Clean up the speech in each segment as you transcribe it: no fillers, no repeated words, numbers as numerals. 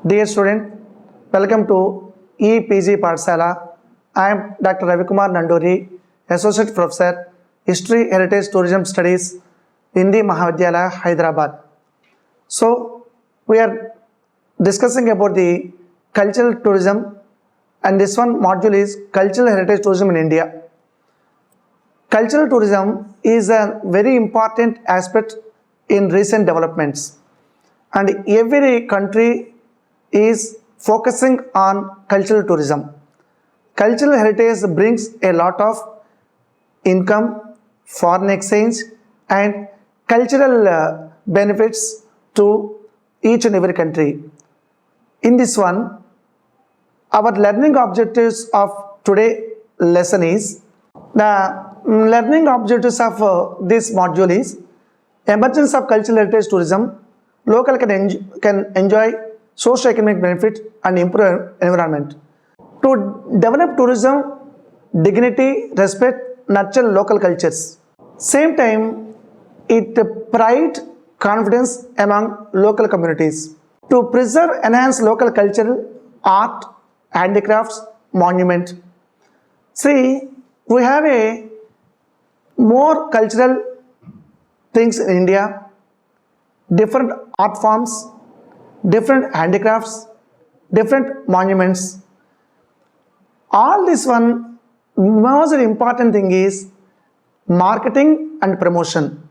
Dear student, welcome to EPG Pathshala. I am Dr. Ravi Kumar Nanduri, Associate Professor, History, Heritage, Tourism Studies, Hindi Mahavidyalaya, Hyderabad. So, we are discussing about the cultural tourism, and this one module is Cultural Heritage Tourism in India. Cultural tourism is a very important aspect in recent developments, and every country is focusing on cultural tourism. Cultural heritage brings a lot of income, foreign exchange, and cultural benefits to each and every country. In this one, our learning objectives of today lesson is the learning objectives of this module is emergence of cultural heritage tourism. Local can enjoy socio-economic benefit and improve environment. To develop tourism, dignity, respect, nurture local cultures. Same time, it pride confidence among local communities. To preserve, enhance local culture, art, handicrafts, monument. See, we have a more cultural things in India, different art forms, different handicrafts, different monuments. All this one, most important thing is marketing and promotion.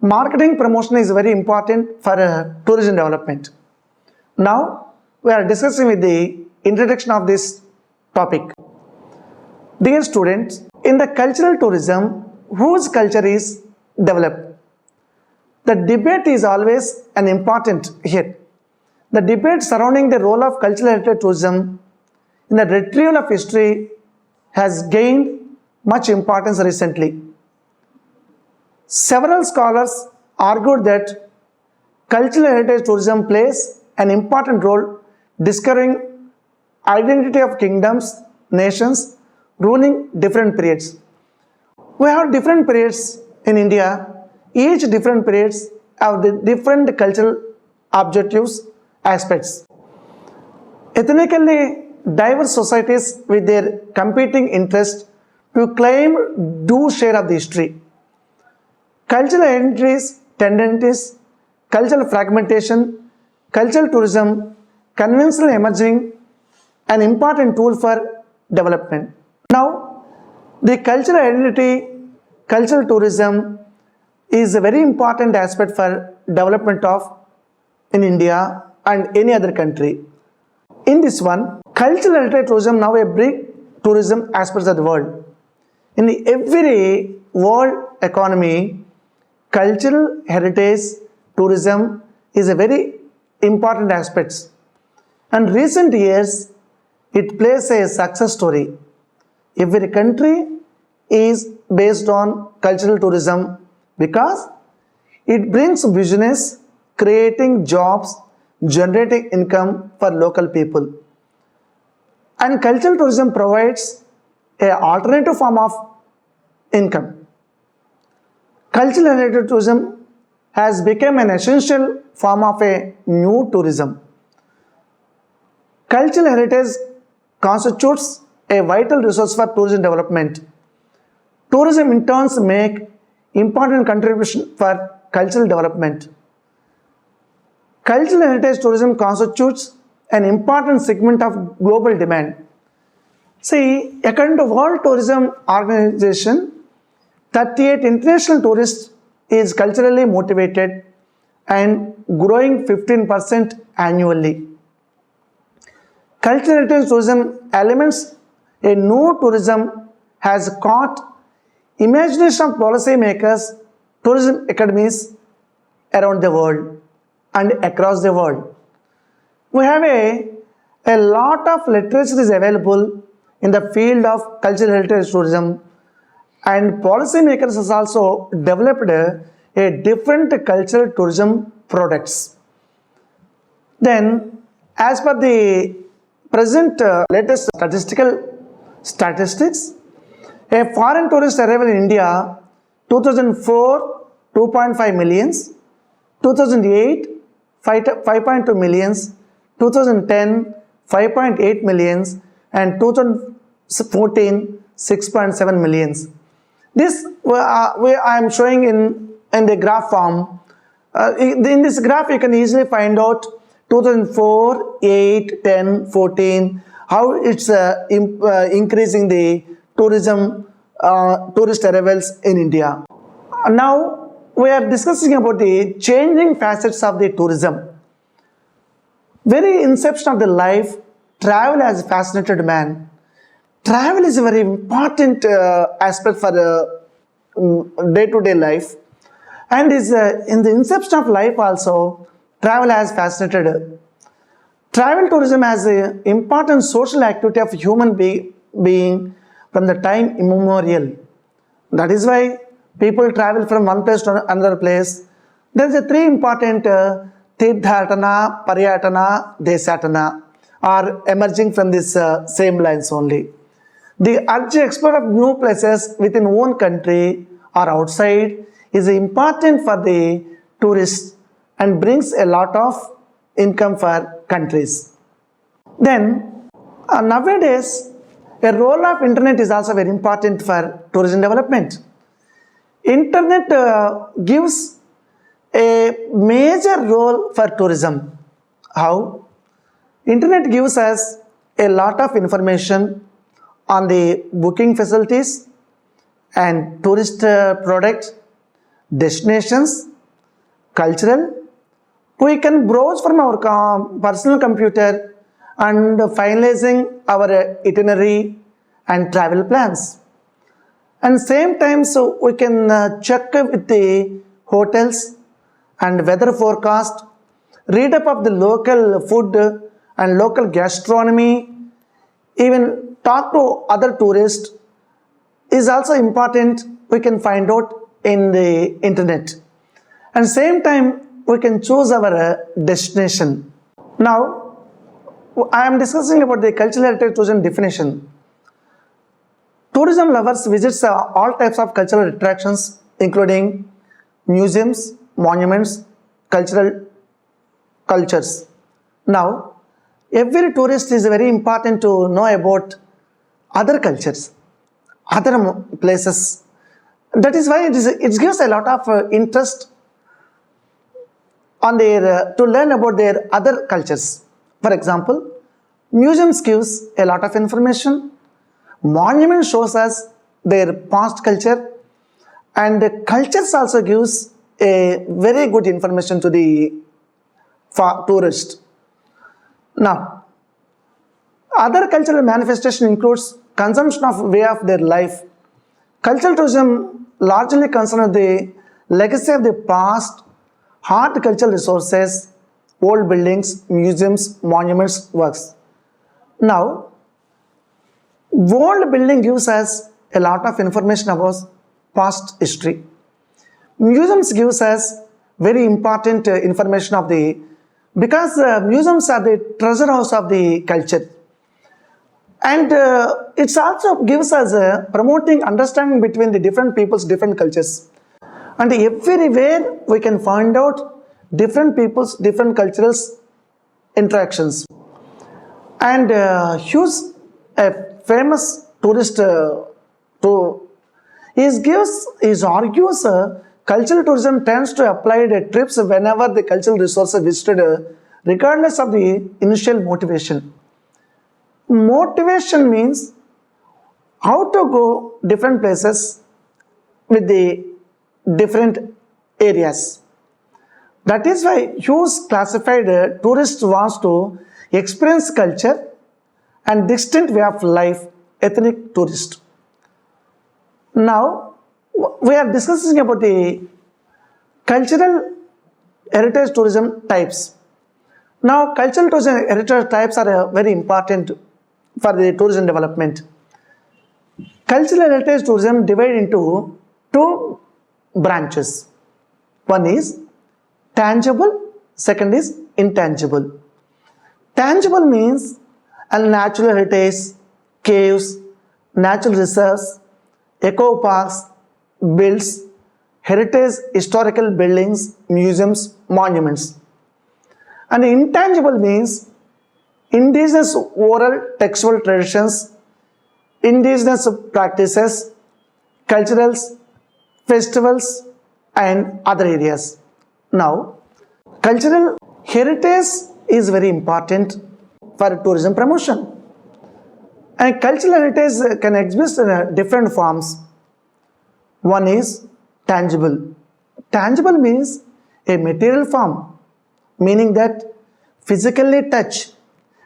Marketing promotion is very important for tourism development. Now, we are discussing with the introduction of this topic. Dear students, in the cultural tourism, whose culture is developed? The debate is always an important here. The debate surrounding the role of cultural heritage tourism in the retrieval of history has gained much importance recently. Several scholars argued that cultural heritage tourism plays an important role discovering identity of kingdoms, nations ruling different periods. We have different periods in India. Each different periods have the different cultural objectives, aspects. Ethnically diverse societies with their competing interests to claim due share of the history. Cultural entries, tendencies, cultural fragmentation, cultural tourism, conventionally emerging an important tool for development. Now, the cultural identity, cultural tourism is a very important aspect for development of in India and any other country. In this one, cultural heritage tourism now a big tourism aspect of the world. In every world economy, cultural heritage tourism is a very important aspect. And recent years, it plays a success story. Every country is based on cultural tourism because it brings business, creating jobs, generating income for local people. And cultural tourism provides an alternative form of income. Cultural heritage tourism has become an essential form of a new tourism. Cultural heritage constitutes a vital resource for tourism development. Tourism in turn make important contribution for cultural development. Cultural heritage tourism constitutes an important segment of global demand. See, according to World Tourism Organization, 38 international tourists is culturally motivated and growing 15% annually. Cultural heritage tourism elements a new tourism has caught imagination of policy makers, tourism academies around the world and across the world. We have a lot of literature is available in the field of cultural heritage tourism, and policy makers has also developed a different cultural tourism products. Then, as per the present latest statistics, a foreign tourist arrival in India 2004 2.5 millions, 2008 5.2 millions, 2010 5.8 millions, and 2014 6.7 millions. This I am showing in the graph form. In this graph you can easily find out 2004, 8, 10, 14, how it's increasing the tourist arrivals in India. Now we are discussing about the changing facets of the tourism. Very inception of the life, travel has fascinated man. Travel is a very important aspect for day-to-day life, and is in the inception of life also travel has fascinated. Travel tourism as an important social activity of human being from the time immemorial. That is why people travel from one place to another place. There is a three important Tirthatana, Paryatana, Desatana are emerging from this same lines only. The urge to explore of new places within own country or outside is important for the tourists and brings a lot of income for countries. Then nowadays a role of internet is also very important for tourism development. Internet gives a major role for tourism. How? Internet gives us a lot of information on the booking facilities and tourist products, destinations, cultural. We can browse from our personal computer and finalizing our itinerary and travel plans. And same time, so we can check with the hotels and weather forecast, read up of the local food and local gastronomy, even talk to other tourists is also important. We can find out in the internet, and same time we can choose our destination. Now I am discussing about the cultural heritage tourism definition. Tourism lovers visits all types of cultural attractions including museums, monuments, cultures. Now every tourist is very important to know about other cultures, other places. That is why it gives a lot of interest on their to learn about their other cultures. For example, museums gives a lot of information, monument shows us their past culture, and the cultures also gives a very good information to the tourist. Now other cultural manifestation includes consumption of way of their life. Cultural tourism largely concerns the legacy of the past, hard cultural resources, old buildings, museums, monuments, works. Now, old building gives us a lot of information about past history. Museums gives us very important information of the, because museums are the treasure house of the culture. And it also gives us promoting understanding between the different peoples, different cultures. And everywhere we can find out different peoples, different cultural interactions. And Hughes, a famous tourist, he argues cultural tourism tends to apply the trips whenever the cultural resource is visited, regardless of the initial motivation. Motivation means how to go different places with the different areas. That is why Hughes classified tourist wants to experience culture and distinct way of life, ethnic tourist. Now we are discussing about the cultural heritage tourism types. Now cultural tourism heritage types are very important for the tourism development. Cultural heritage tourism divided into two branches. One is tangible, second is intangible. Tangible means a natural heritage, caves, natural reserves, eco parks, builds, heritage historical buildings, museums, monuments. And intangible means indigenous oral textual traditions, indigenous practices, culturals, festivals, and other areas. Now, cultural heritage is very important for tourism promotion. And cultural heritage can exist in different forms. One is tangible. Tangible means a material form, meaning that physically touch.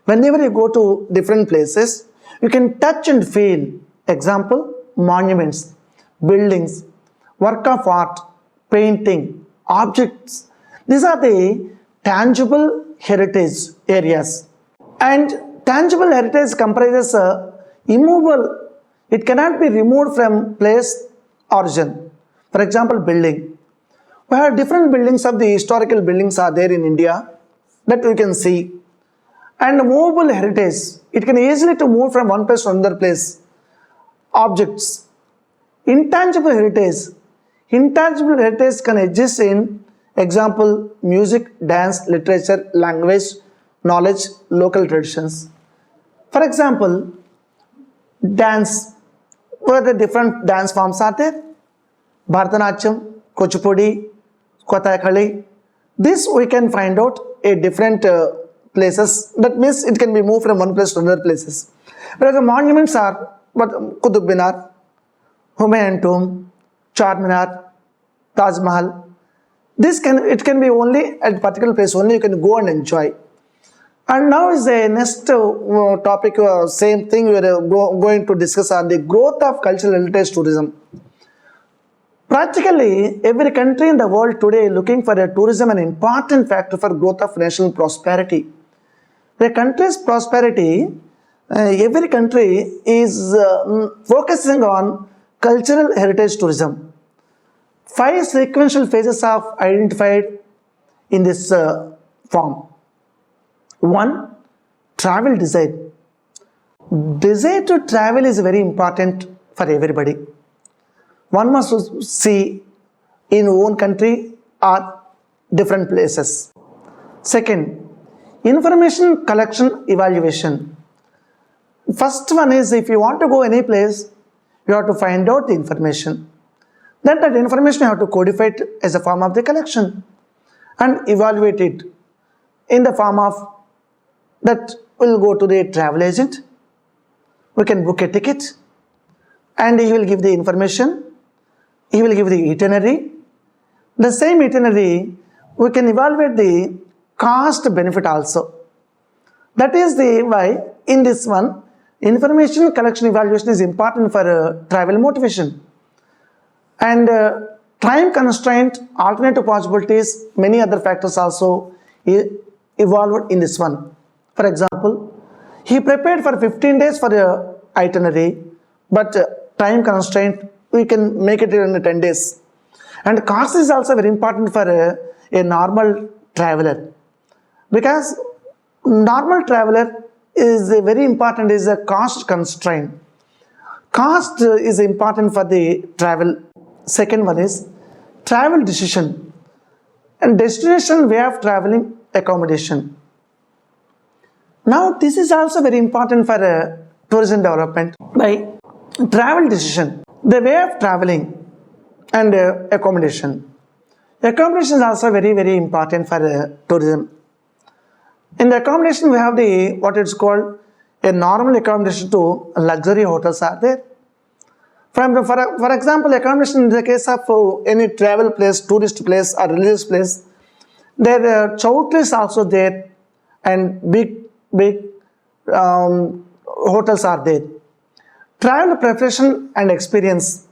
Whenever you go to different places, you can touch and feel. Example, monuments, buildings, work of art, painting, objects. These are the tangible heritage areas. And tangible heritage comprises immovable. It cannot be removed from place origin. For example, building. We have different buildings of the historical buildings are there in India that we can see. And movable heritage, it can easily to move from one place to another place. Objects. Intangible heritage. Intangible heritage can exist in example, music, dance, literature, language, knowledge, local traditions. For example, dance. Where the different dance forms are there? Bharatanatyam, Kuchipudi, Kathakali. This we can find out a different places. That means it can be moved from one place to another places. Whereas the monuments are Qutub Minar, Humayun Tomb, Charminar, Taj Mahal. It can be only at particular place only you can go and enjoy. And now is the next topic, same thing we are going to discuss on the growth of cultural heritage tourism. Practically, every country in the world today looking for a tourism an important factor for growth of national prosperity. The country's prosperity, every country is focusing on cultural heritage tourism. 5 sequential phases are identified in this form. 1. Travel desire. Desire to travel is very important for everybody. One must see in own country or different places. Second, information collection evaluation. First one is if you want to go any place, you have to find out the information. Then that information you have to codify it as a form of the collection and evaluate it in the form of that will go to the travel agent. We can book a ticket and he will give the information. He will give the itinerary. The same itinerary, we can evaluate the cost benefit also. That is the why in this one, information collection evaluation is important for travel motivation. And time constraint, alternative possibilities, many other factors also evolved in this one. For example, he prepared for 15 days for the itinerary, but time constraint, we can make it in 10 days. And cost is also very important for a normal traveler. Because normal traveler is very important, is a cost constraint. Cost is important for the travel. Second one is travel decision and destination way of traveling accommodation. Now this is also very important for tourism development by travel decision, the way of traveling and accommodation. Accommodation is also very important for tourism. In the accommodation we have the what it's called a normal accommodation to luxury hotels are there. For example, accommodation in the case of any travel place, tourist place or religious place, their chowtry is also there and big hotels are there. Travel preparation and experience.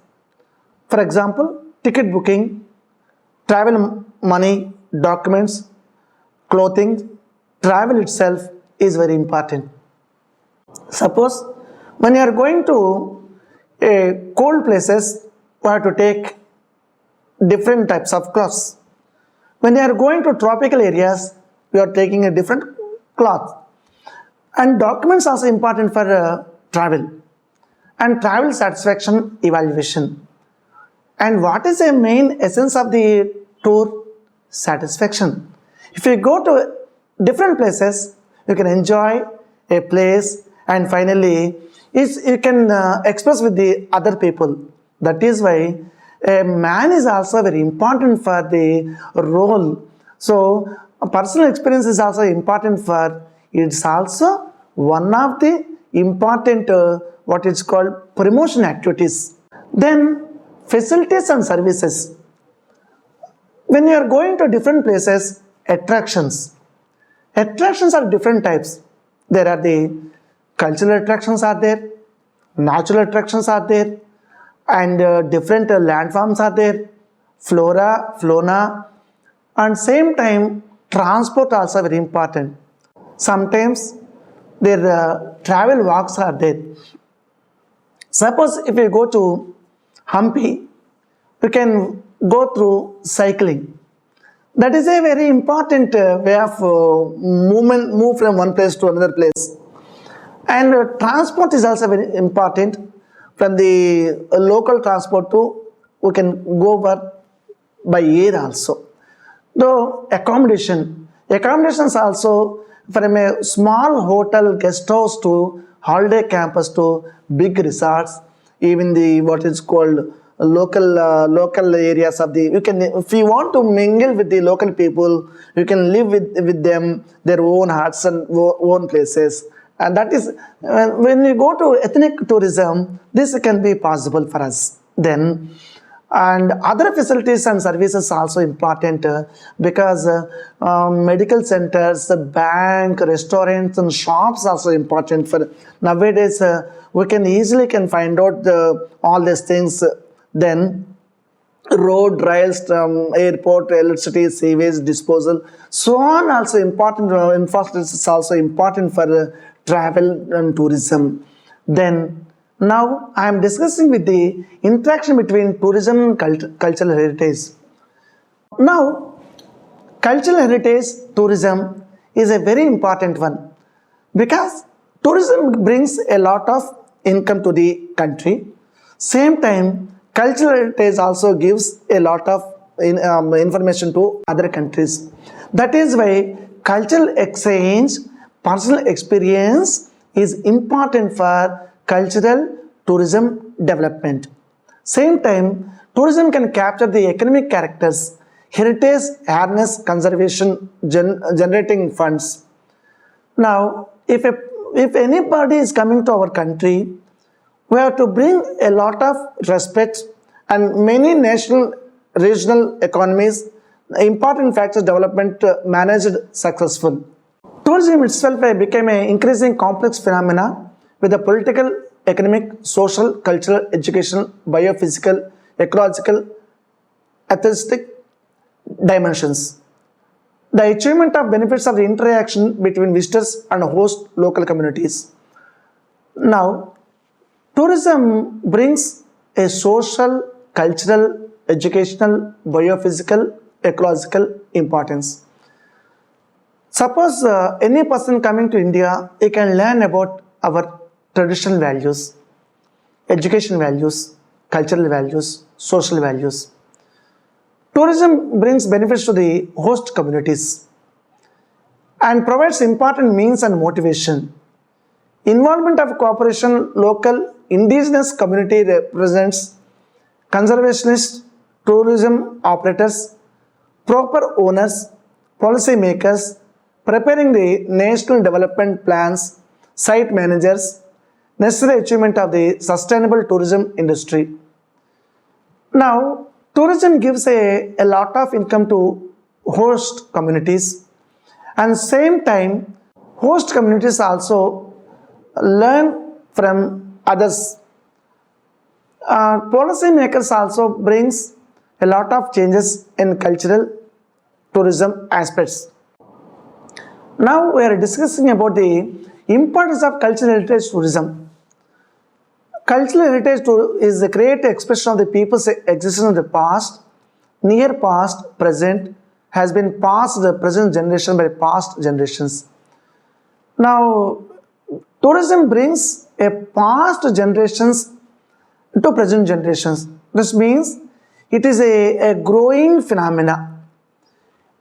For example, ticket booking, travel money, documents, clothing, travel itself is very important. Suppose when you are going to cold places, you have to take different types of clothes. When you are going to tropical areas, you are taking a different cloth. And documents also important for travel. And travel satisfaction evaluation. And what is the main essence of the tour? Satisfaction. If you go to different places, you can enjoy a place, and finally, you can express with the other people. That is why a man is also very important for the role. So, a personal experience is also important for, it's also one of the important what is called promotion activities. Then facilities and services. When you are going to different places, attractions. Attractions are different types. There are the cultural attractions are there, natural attractions are there, and different landforms are there, flora, fauna, and same time transport also very important. Sometimes their travel walks are there. Suppose if we go to Hampi, we can go through cycling. That is a very important way of movement, move from one place to another place. And transport is also very important. From the local transport to, we can go by air also. Though accommodations also, from a small hotel guest house to holiday campus to big resorts, even the what is called local areas of the, you can, if you want to mingle with the local people, you can live with them, their own hearts and own places. And that is when you go to ethnic tourism, this can be possible for us. Then and other facilities and services also important because medical centers, bank, restaurants and shops also important for nowadays. We can easily find out all these things. Then road, rails, airport, electricity, sewage, disposal, so on also important. Infrastructure is also important for travel and tourism. Then now I am discussing with the interaction between tourism and cultural heritage. Now, cultural heritage tourism is a very important one because tourism brings a lot of income to the country. Same time, cultural heritage also gives a lot of information to other countries. That is why cultural exchange, personal experience is important for cultural tourism development. Same time, tourism can capture the economic characters, heritage, awareness, conservation, generating funds. Now, if anybody is coming to our country, we have to bring a lot of respect, and many national, regional economies, important factors development managed successful. Tourism itself became an increasing complex phenomena with the political, economic, social, cultural, educational, biophysical, ecological, aesthetic dimensions. The achievement of benefits of the interaction between visitors and host local communities. Now, tourism brings a social, cultural, educational, biophysical, ecological importance. Suppose any person coming to India, he can learn about our traditional values, education values, cultural values, social values. Tourism brings benefits to the host communities and provides important means and motivation. Involvement of cooperation, local, indigenous community represents, conservationists, tourism operators, proper owners, policy makers, preparing the national development plans, site managers, necessary achievement of the sustainable tourism industry. Now, tourism gives a lot of income to host communities, and same time, host communities also learn from others. Policy makers also brings a lot of changes in cultural tourism aspects. Now we are discussing about the importance of cultural heritage tourism. Cultural heritage is the great expression of the people's existence in the past, near past, present, has been passed to the present generation by past generations. Now, tourism brings a past generations to present generations. This means it is a growing phenomena.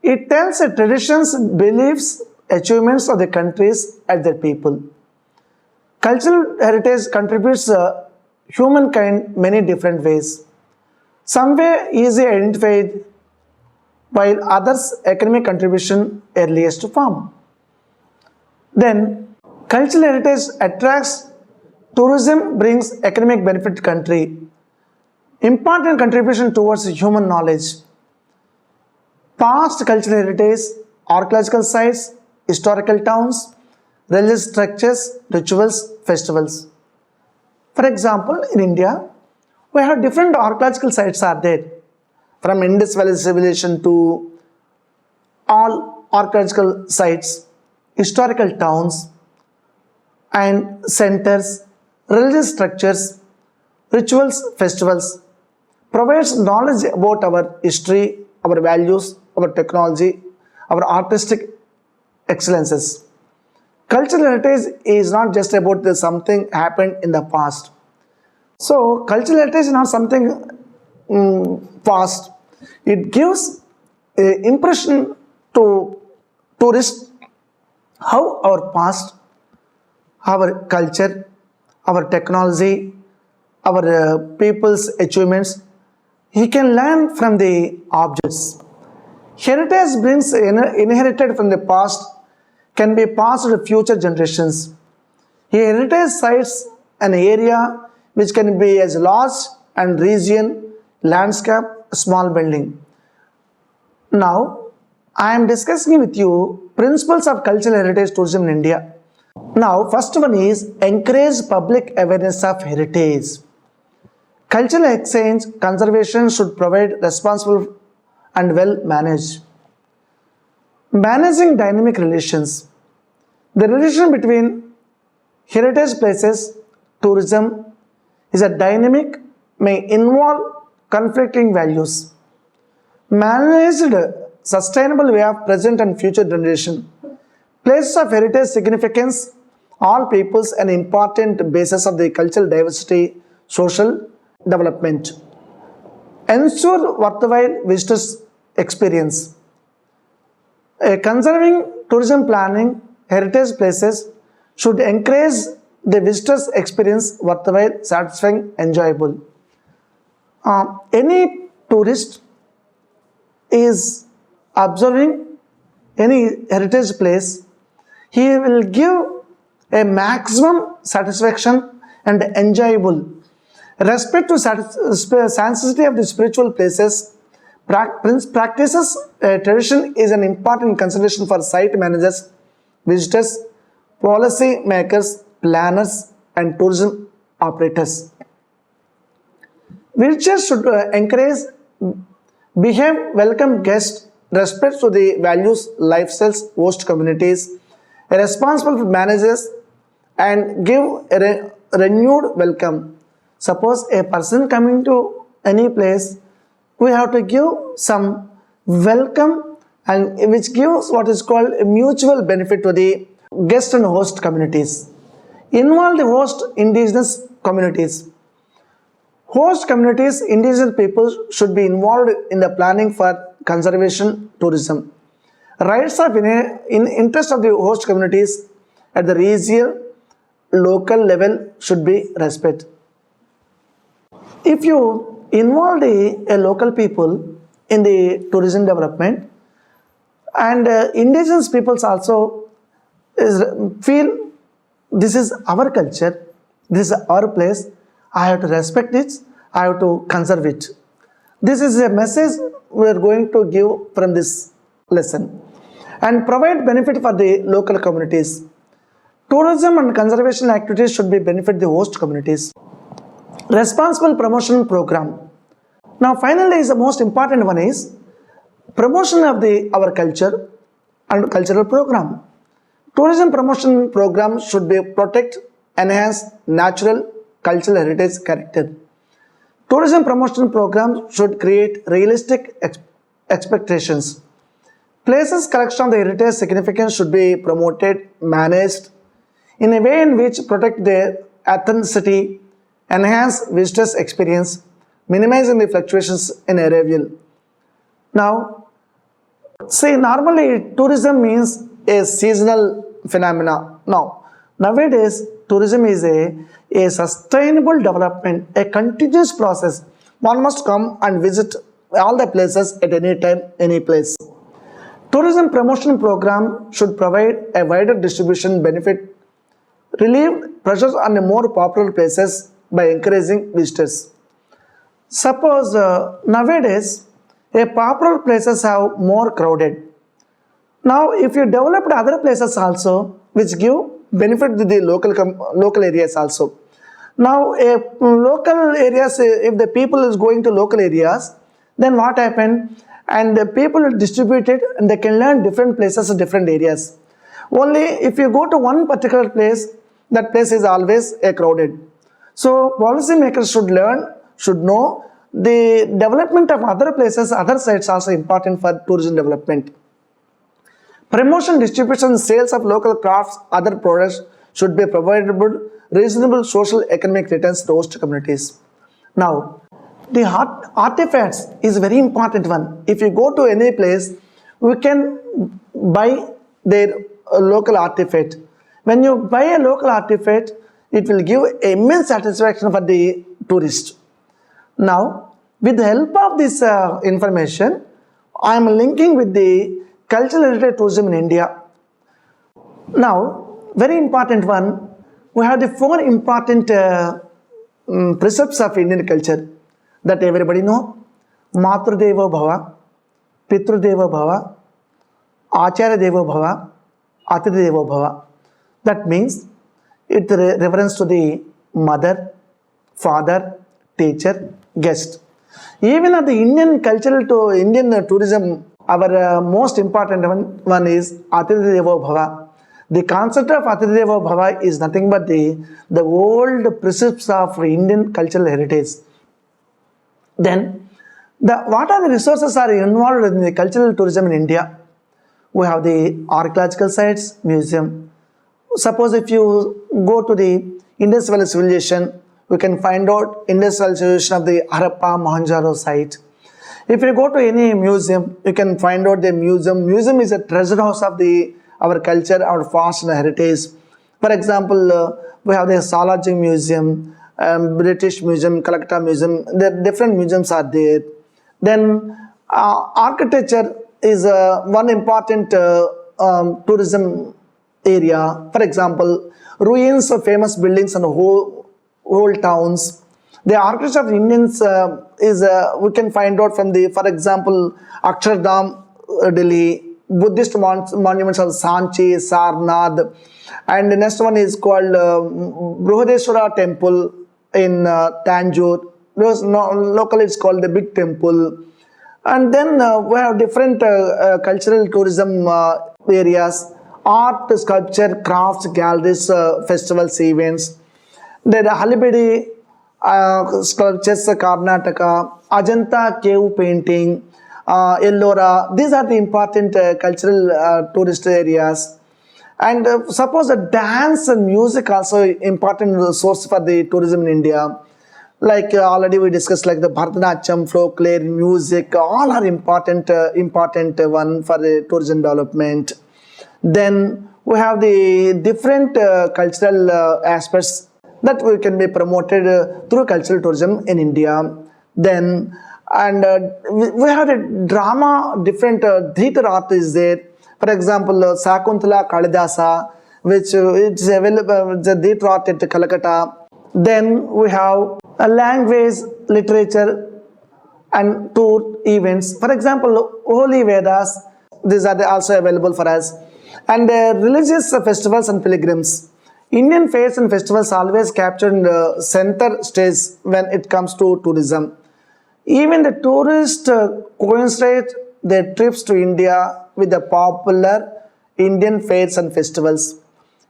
It tells the traditions, beliefs, achievements of the countries and their people. Cultural heritage contributes humankind many different ways. Some way easily identified, while others economic contribution earliest form. Then cultural heritage attracts tourism, brings economic benefit to country, important contribution towards human knowledge. Past cultural heritage, archaeological sites, historical towns, religious structures, rituals, festivals. For example, in India, we have different archaeological sites are there, from Indus Valley civilization to all archaeological sites, historical towns and centers, religious structures, rituals, festivals, provides knowledge about our history, our values, our technology, our artistic excellences. Cultural heritage is not just about something happened in the past. So, cultural heritage is not something past. It gives an impression to tourists how our past, our culture, our technology, our people's achievements, he can learn from the objects. Heritage brings inherited from the past can be passed to future generations. Heritage sites an area which can be as large and region, landscape, small building. Now, I am discussing with you principles of cultural heritage tourism in India. Now, first one is encourage public awareness of heritage. Cultural exchange conservation should provide responsible and well managed. Managing dynamic relations. The relation between heritage places, tourism is a dynamic, may involve conflicting values. Managed sustainable way of present and future generation. Places of heritage significance, all peoples an important basis of the cultural diversity, social development. Ensure worthwhile visitors experience. Conserving tourism planning, heritage places should encourage the visitors experience worthwhile, satisfying, enjoyable. Any tourist is observing any heritage place, he will give a maximum satisfaction and enjoyable. Respect to sanctity of the spiritual places, practices tradition is an important consideration for site managers, visitors, policy makers, planners and tourism operators. Visitors should encourage, behave, welcome guests, respect to the values, lifestyles, host communities, responsible managers and give a renewed welcome. Suppose a person coming to any place, we have to give some welcome and which gives what is called a mutual benefit to the guest and host communities. Involve the host indigenous communities. Host communities, indigenous people should be involved in the planning for conservation tourism. Rights of in interest of the host communities at the regional, local level should be respected. If you involve a local people in the tourism development and indigenous peoples also feel this is our culture, this is our place, I have to respect it, I have to conserve it. This is a message we are going to give from this lesson and provide benefit for the local communities. Tourism and conservation activities should be benefit the host communities. Responsible promotion program. Now finally is the most important one is promotion of our culture and cultural program. Tourism promotion program should be protect, enhance natural cultural heritage character. Tourism promotion program should create realistic expectations. Places collection of the heritage significance should be promoted, managed in a way in which protect their authenticity, enhance visitors' experience, minimizing the fluctuations in arrival. Now, see, normally tourism means a seasonal phenomena. Nowadays, tourism is a sustainable development, a continuous process. One must come and visit all the places at any time, any place. Tourism promotion program should provide a wider distribution benefit, relieve pressures on the more popular places by encouraging visitors. Suppose nowadays, popular places have more crowded. Now, if you developed other places also, which give benefit to the local areas also. Now, local areas, if the people is going to local areas, then what happened? And the people distributed and they can learn different places in different areas. Only if you go to one particular place, that place is always crowded. So policymakers should know the development of other places, other sites also important for tourism development. Promotion, distribution, sales of local crafts, other products should be provided reasonable social economic returns to host communities. Now, the artifacts is very important one. If you go to any place, we can buy their local artifact. When you buy a local artifact, it will give immense satisfaction for the tourist. Now, with the help of this information, I am linking with the cultural heritage tourism in India. Now, very important one, we have the 4 important precepts of Indian culture that everybody know. Matru-deva bhava, Pitru-deva bhava, Acharya-deva bhava, Atithi-deva bhava. That means it reference to the mother, father, teacher, guest. Even at the Indian cultural to Indian tourism, our most important one is Atithi Devo Bhava. The concept of Atithi Devo Bhava is nothing but the old precepts of Indian cultural heritage. Then, what are the resources are involved in the cultural tourism in India? We have the archaeological sites, museum. Suppose if you go to the Indus Valley civilization, we can find out Indus Valley civilization of the Harappa, Mohenjo-daro site. If you go to any museum, you can find out the museum. Museum is a treasure house of our culture, our past and heritage. For example, we have the Zoology Museum, British Museum, Calcutta Museum. The different museums are there. Then architecture is one important tourism area. For example, ruins of famous buildings and whole towns. The architecture of Indians is we can find out from for example, Akshardham, Delhi, Buddhist monuments of Sanchi, Sarnath, and the next one is called Brihadeshwara Temple in Tanjore. Locally it's called the Big Temple. And then we have different cultural tourism areas, art, sculpture, crafts, galleries, festivals, events. Then Halibedi sculptures, Karnataka, Ajanta cave painting, Ellora. These are the important cultural tourist areas. And suppose a dance and music also important source for the tourism in India. Like already we discussed, like the Bharatanatyam, folklore, music, all are important one for the tourism development. Then we have the different cultural aspects that we can be promoted through cultural tourism in India. Then, and we have a drama, different theatre art is there. For example, Sakuntala Kalidasa, which is available, the theatre art at Calcutta. Then we have a language, literature, and tour events. For example, Holy Vedas, these are also available for us. And religious festivals and pilgrims. Indian fairs and festivals always capture in the center stage when it comes to tourism. Even the tourists coincide their trips to India with the popular Indian fairs and festivals.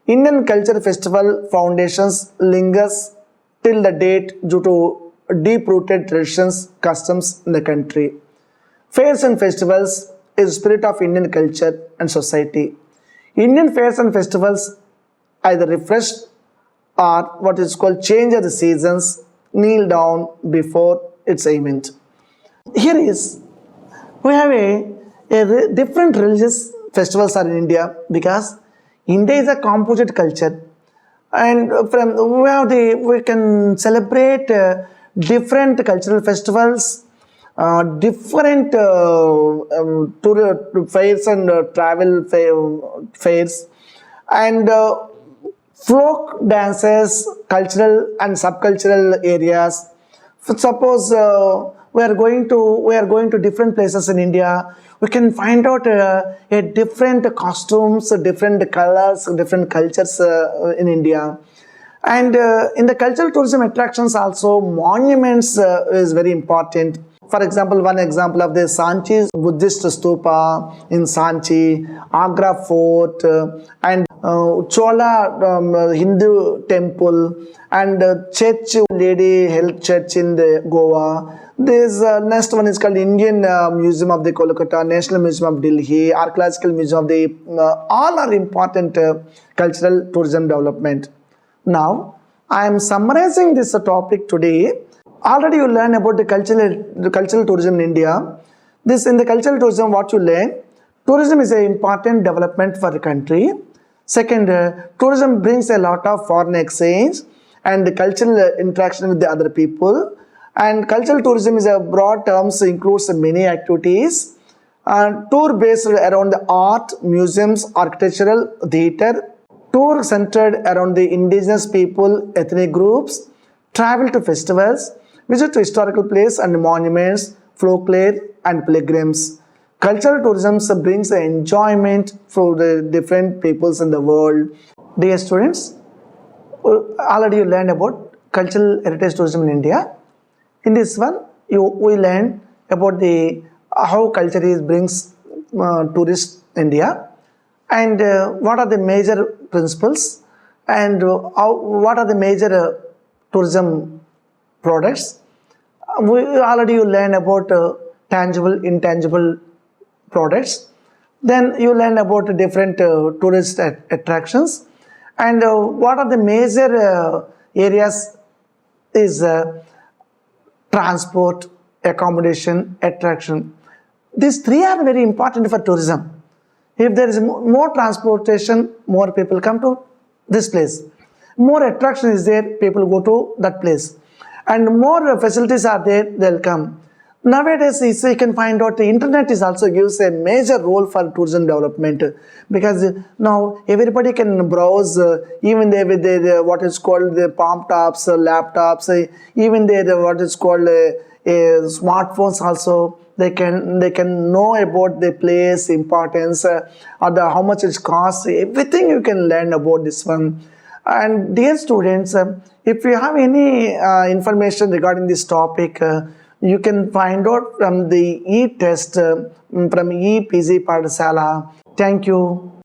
Indian Culture Festival Foundations lingers till the date due to deep-rooted traditions, customs in the country. Fairs and festivals is the spirit of Indian culture and society. Indian fairs and festivals either refresh or what is called change of the seasons, kneel down before its event. Here is, we have a different religious festivals are in India because India is a composite culture. and from where we can celebrate different cultural festivals, different tour fairs and travel fairs, and folk dances, cultural and subcultural areas. Suppose we are going to different places in India, we can find out a different costumes, different colors, different cultures in India. And in the cultural tourism attractions also, monuments is very important. For example, one example of the Sanchi Buddhist stupa in Sanchi, Agra Fort, and Chola Hindu temple, and Church Lady Health Church in the Goa. This next one is called Indian Museum of the Kolkata, National Museum of Delhi, Archaeological Museum of the all are important cultural tourism development. Now, I am summarizing this topic today. Already you learn about the cultural tourism in India. This in the cultural tourism, what you learn, tourism is an important development for the country. Second, tourism brings a lot of foreign exchange and the cultural interaction with the other people. And cultural tourism is a broad terms, includes many activities. Tour based around the art, museums, architectural, theatre. Tour centered around the indigenous people, ethnic groups. Travel to festivals, visit to historical places and monuments, folklore and pilgrims. Cultural tourism brings enjoyment for the different peoples in the world. Dear students, already you learned about cultural heritage tourism in India. In this one, we learned about the how culture brings tourists India, and what are the major principles, and what are the major tourism products. We already you learn about tangible, intangible products. Then you learn about different tourist attractions, and what are the major areas is transport, accommodation, attraction. These three are very important for tourism. If there is more transportation, more people come to this place. More attraction is there, people go to that place. And more facilities are there, they'll come. Nowadays, you can find out the internet is also gives a major role for tourism development, because now everybody can browse, even they with the what is called the palm tops, laptops, even the what is called smartphones also. They can know about the place importance, or the how much it costs. Everything you can learn about this one. And dear students, if you have any information regarding this topic, you can find out from the e-test from e-PG Padasala. Thank you.